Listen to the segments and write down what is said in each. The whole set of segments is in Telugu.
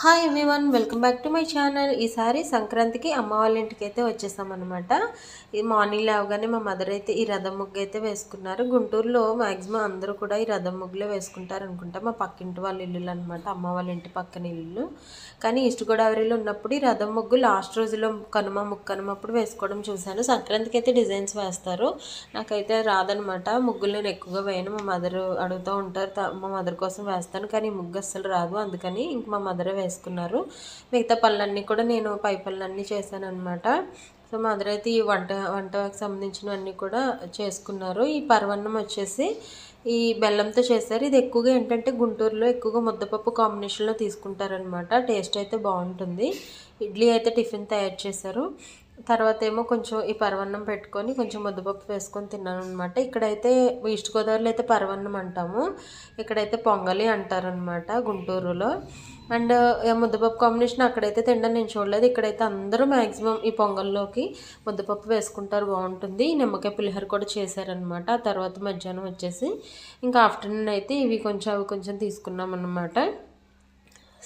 Hi everyone, welcome back to my channel. ఈసారి సంక్రాంతికి అమ్మ వాళ్ళ ఇంటికి అయితే వచ్చేసామన్నమాట. ఈ మార్నింగ్ లేవగానే మా మదర్ అయితే ఈ రథం ముగ్గు అయితే వేసుకున్నారు. గుంటూరులో మ్యాక్సిమం అందరూ కూడా ఈ రథం ముగ్గులే వేసుకుంటారు అనుకుంటా. మా పక్కింటి వాళ్ళ ఇల్లులు అనమాట, అమ్మ వాళ్ళ ఇంటి పక్కన ఇల్లు. కానీ ఈస్ట్ గోదావరిలో ఉన్నప్పుడు ఈ రథం ముగ్గు లాస్ట్ రోజులో కనుమప్పుడు వేసుకోవడం చూశాను. సంక్రాంతికి అయితే డిజైన్స్ వేస్తారు, నాకైతే రాదనమాట. ముగ్గులు నేను ఎక్కువగా వేయను, మా మదర్ అడుగుతూ ఉంటారు, మా మదర్ కోసం వేస్తాను. కానీ ముగ్గు అస్సలు రాదు, అందుకని ఇంక మా మదరే వేసుకున్నారు. మిగతా పనులన్నీ కూడా నేను పై పనులన్నీ చేశాను అనమాట. సో మా మదర్ అయితే ఈ వంటకి సంబంధించినవన్నీ కూడా చేసుకున్నారు. ఈ పరవన్నం వచ్చేసి ఈ బెల్లంతో చేశారు. ఇది ఎక్కువగా ఏంటంటే గుంటూరులో ఎక్కువగా ముద్దపప్పు కాంబినేషన్లో తీసుకుంటారనమాట. టేస్ట్ అయితే బాగుంటుంది. ఇడ్లీ అయితే టిఫిన్ తయారు చేశారు. తర్వాత ఏమో కొంచెం ఈ పరవన్నం పెట్టుకొని కొంచెం ముద్దపప్పు వేసుకొని తిన్నాను అనమాట. ఇక్కడైతే ఈస్ట్ గోదావరిలో అయితే పరవన్నం అంటాము, ఇక్కడైతే పొంగలి అంటారనమాట గుంటూరులో. అండ్ ముద్దపప్పు కాంబినేషన్ అక్కడైతే తినడం నేను చూడలేదు. ఇక్కడైతే అందరూ మ్యాక్సిమం ఈ పొంగల్లోకి ముద్దపప్పు వేసుకుంటారు, బాగుంటుంది. నిమ్మకాయ పులిహోర కూడా చేశారనమాట. ఆ తర్వాత మధ్యాహ్నం వచ్చేసి ఇంకా ఆఫ్టర్నూన్ అయితే ఇవి కొంచెం అవి కొంచెం తీసుకున్నాం అన్నమాట.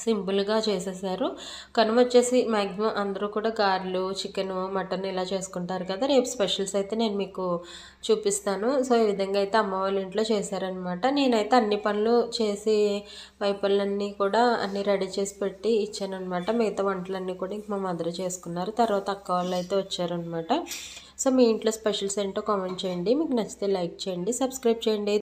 సింపుల్గా చేసేసారు. కనుమ వచ్చేసి మ్యాక్సిమం అందరూ కూడా గారెలు, చికెను, మటన్ ఇలా చేసుకుంటారు కదా. రేపు స్పెషల్స్ అయితే నేను మీకు చూపిస్తాను. సో ఈ విధంగా అయితే అమ్మ వాళ్ళ ఇంట్లో చేశారనమాట. నేనైతే అన్ని పనులు చేసి పనులన్నీ కూడా అన్నీ రెడీ చేసి పెట్టి ఇచ్చానమాట. మిగతా వంటలన్నీ కూడా ఇంక మా మదర్ చేసుకున్నారు. తర్వాత అక్క వాళ్ళు అయితే వచ్చారనమాట. సో మీ ఇంట్లో స్పెషల్స్ ఏంటో కామెంట్ చేయండి. మీకు నచ్చితే లైక్ చేయండి, సబ్స్క్రైబ్ చేయండి.